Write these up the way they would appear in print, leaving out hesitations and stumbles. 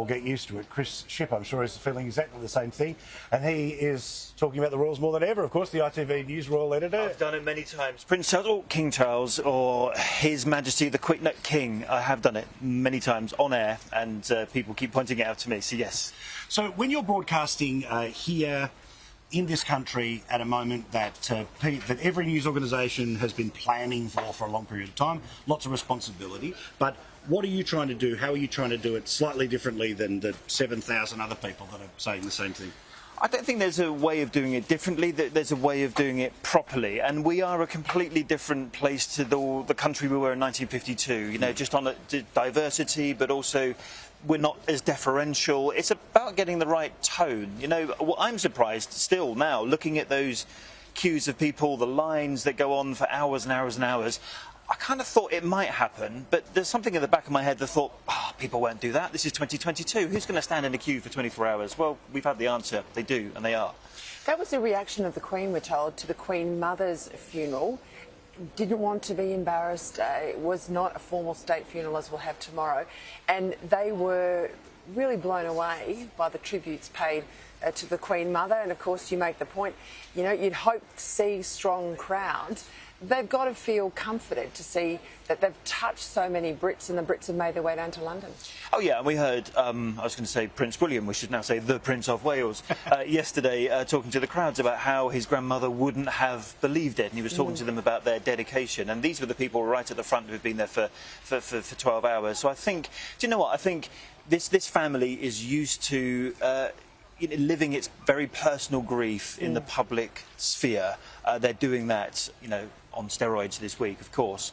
We'll get used to it. Chris Ship, I'm sure, is feeling exactly the same thing. And he is talking about the royals more than ever, of course, the ITV News Royal Editor. I've done it many times. Prince Charles, or King Charles, or His Majesty the King. I have done it many times on air, and people keep pointing it out to me, so yes. So when you're broadcasting here in this country at a moment that every news organisation has been planning for a long period of time, lots of responsibility, but what are you trying to do? How are you trying to do it slightly differently than the 7,000 other people that are saying the same thing? I don't think there's a way of doing it differently. There's a way of doing it properly, and we are a completely different place to the country we were in 1952. You know, just on diversity, but also we're not as deferential. It's about getting the right tone. You know, well, I'm surprised still now looking at those queues of people, the lines that go on for hours and hours and hours. I kind of thought it might happen, but there's something in the back of my head that thought, people won't do that. This is 2022. Who's going to stand in a queue for 24 hours? Well, we've had the answer. They do, and they are. That was the reaction of the Queen, we're told, to the Queen Mother's funeral. Didn't want to be embarrassed. It was not a formal state funeral as we'll have tomorrow. And they were really blown away by the tributes paid to the Queen Mother. And, of course, you make the point, you know, you'd hope to see strong crowds. They've got to feel comforted to see that they've touched so many Brits and the Brits have made their way down to London. Oh, yeah, and we heard, I was going to say Prince William, we should now say the Prince of Wales, yesterday talking to the crowds about how his grandmother wouldn't have believed it, and he was talking to them about their dedication, and these were the people right at the front who've been there for 12 hours. So I think, do you know what, I think this family is used to living its very personal grief in the public sphere. They're doing that, you know, on steroids this week, of course.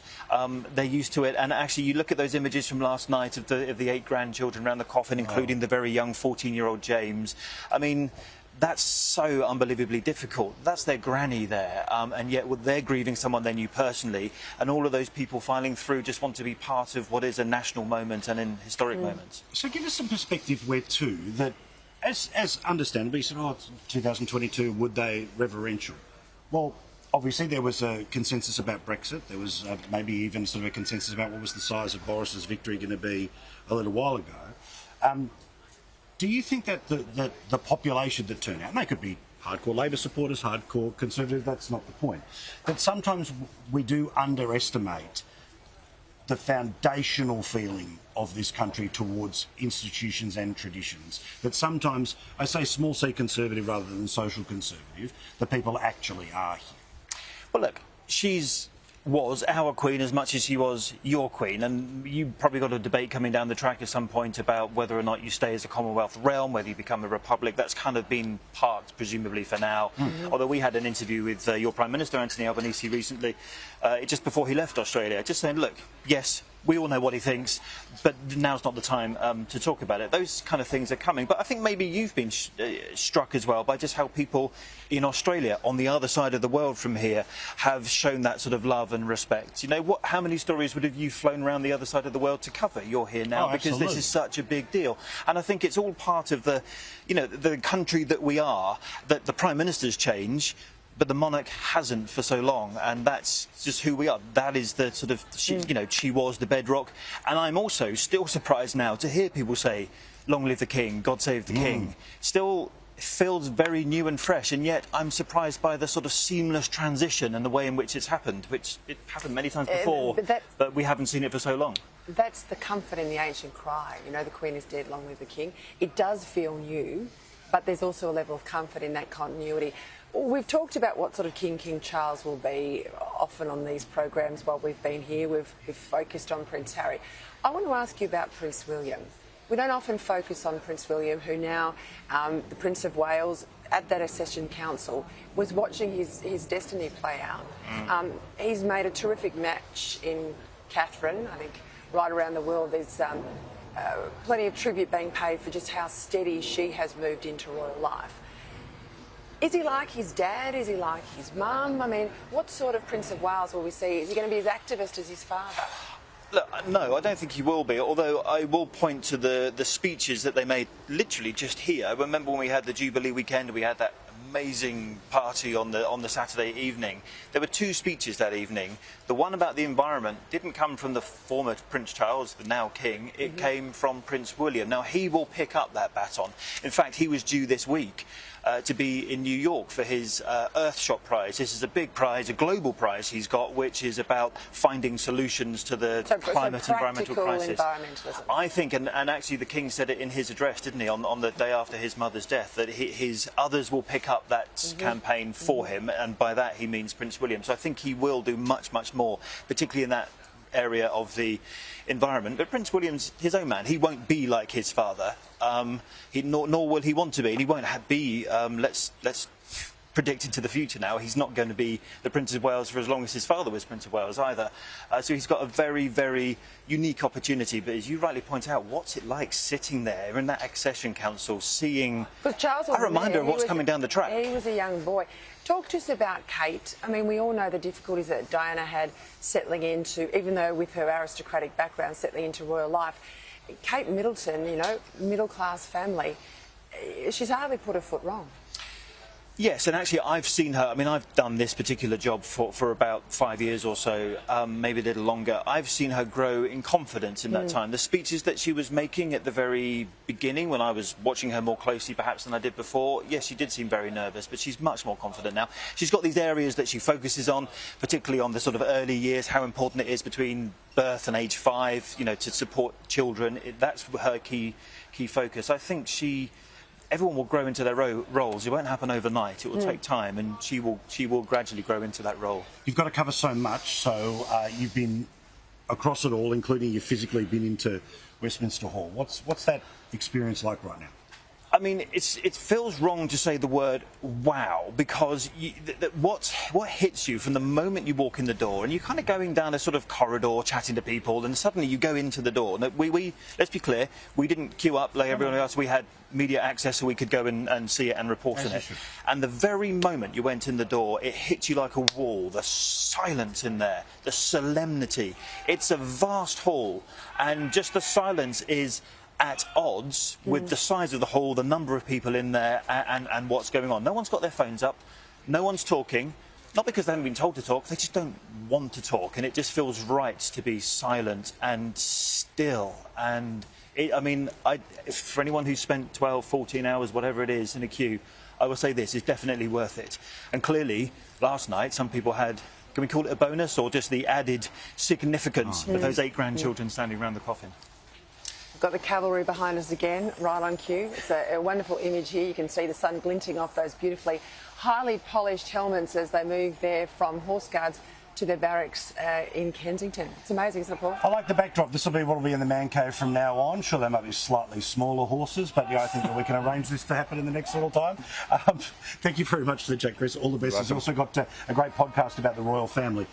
They're used to it, and actually you look at those images from last night of the 8 grandchildren around the coffin, including the very young 14-year-old James. I mean, that's so unbelievably difficult. That's their granny there, and yet they're grieving someone they knew personally, and all of those people filing through just want to be part of what is a national moment and an historic moment. So give us some perspective where too, that as understandably, you said, it's 2022, would they reverential? Well, obviously there was a consensus about Brexit. There was maybe even sort of a consensus about what was the size of Boris's victory going to be a little while ago. Do you think that the population that turn out, and they could be hardcore Labor supporters, hardcore Conservative, that's not the point, that sometimes we do underestimate the foundational feeling of this country towards institutions and traditions, that sometimes, I say small c Conservative rather than social Conservative, the people actually are here? Well, look, was our Queen as much as she was your Queen, and you probably got a debate coming down the track at some point about whether or not you stay as a Commonwealth realm, whether you become a republic. That's kind of been parked, presumably, for now. Although we had an interview with your Prime Minister, Anthony Albanese, recently, just before he left Australia, just saying, look, yes, we all know what he thinks, but now's not the time to talk about it. Those kind of things are coming. But I think maybe you've been struck as well by just how people in Australia, on the other side of the world from here, have shown that sort of love and respect. You know, how many stories would have you flown around the other side of the world to cover? You're here now because this is such a big deal. And I think it's all part of the country that we are, that the Prime Minister's change, but the monarch hasn't for so long, and that's just who we are. That is the sort of, she was the bedrock. And I'm also still surprised now to hear people say, long live the King, God save the King. Still feels very new and fresh, and yet I'm surprised by the sort of seamless transition and the way in which it's happened, which it happened many times before, but we haven't seen it for so long. That's the comfort in the ancient cry. You know, the Queen is dead, long live the King. It does feel new, but there's also a level of comfort in that continuity. We've talked about what sort of King Charles will be often on these programs while we've been here. We've focused on Prince Harry. I want to ask you about Prince William. We don't often focus on Prince William, who now, the Prince of Wales, at that accession council, was watching his destiny play out. He's made a terrific match in Catherine. I think right around the world there's plenty of tribute being paid for just how steady she has moved into royal life. Is he like his dad? Is he like his mum? I mean, what sort of Prince of Wales will we see? Is he going to be as activist as his father? Look, no, I don't think he will be, although I will point to the speeches that they made literally just here. I remember when we had the Jubilee weekend, we had that amazing party on the Saturday evening. There were two speeches that evening. The one about the environment didn't come from the former Prince Charles, the now King. It came from Prince William. Now, he will pick up that baton. In fact, he was due this week to be in New York for his Earthshot Prize. This is a big prize, a global prize he's got, which is about finding solutions to the climate environmental crisis. I think, and actually the King said it in his address, didn't he, on the day after his mother's death, that his others will pick up that campaign for him, and by that he means Prince William. So I think he will do much, much more, particularly in that area of the environment. But Prince William's his own man. He won't be like his father. Nor will he want to be. And he won't be. Let's predict into the future now. He's not going to be the Prince of Wales for as long as his father was Prince of Wales either. So he's got a very, very unique opportunity. But as you rightly point out, what's it like sitting there in that accession council, seeing a reminder of what's coming down the track? He was a young boy. Talk to us about Kate. I mean, we all know the difficulties that Diana had settling into, even though with her aristocratic background, settling into royal life. Kate Middleton, you know, middle-class family, she's hardly put her foot wrong. Yes, and actually I've seen her, I mean, I've done this particular job for about 5 years or so, maybe a little longer. I've seen her grow in confidence in that time. The speeches that she was making at the very beginning, when I was watching her more closely perhaps than I did before, yes, she did seem very nervous, but she's much more confident now. She's got these areas that she focuses on, particularly on the sort of early years, how important it is between birth and age 5, you know, to support children. That's her key focus. I think everyone will grow into their roles. It won't happen overnight. It will take time, and she will gradually grow into that role. You've got to cover so much, so you've been across it all, including you've physically been into Westminster Hall. What's that experience like right now? I mean, it feels wrong to say the word wow, because what hits you from the moment you walk in the door, and you're kind of going down a sort of corridor chatting to people, and suddenly you go into the door. Now, we let's be clear, we didn't queue up like everyone else. We had media access so we could go and see it and report on it. And the very moment you went in the door, it hit you like a wall. The silence in there, the solemnity. It's a vast hall, and just the silence is at odds with the size of the hall, the number of people in there, and what's going on. No one's got their phones up, no one's talking, not because they haven't been told to talk, they just don't want to talk, and it just feels right to be silent and still. And for anyone who's spent 12, 14 hours, whatever it is, in a queue, I will say this is definitely worth it. And clearly, last night, some people had, can we call it a bonus, or just the added significance of those 8 grandchildren standing around the coffin? Got the cavalry behind us again, right on cue. It's a wonderful image here. You can see the sun glinting off those beautifully highly polished helmets as they move there from Horse Guards to their barracks in Kensington. It's amazing, isn't it, Paul? I like the backdrop. This will be what will be in the man cave from now on. Sure, they might be slightly smaller horses, but yeah, I think that we can arrange this to happen in the next little time. Thank you very much for the chat, Chris. All the best. He's also got a great podcast about the royal family.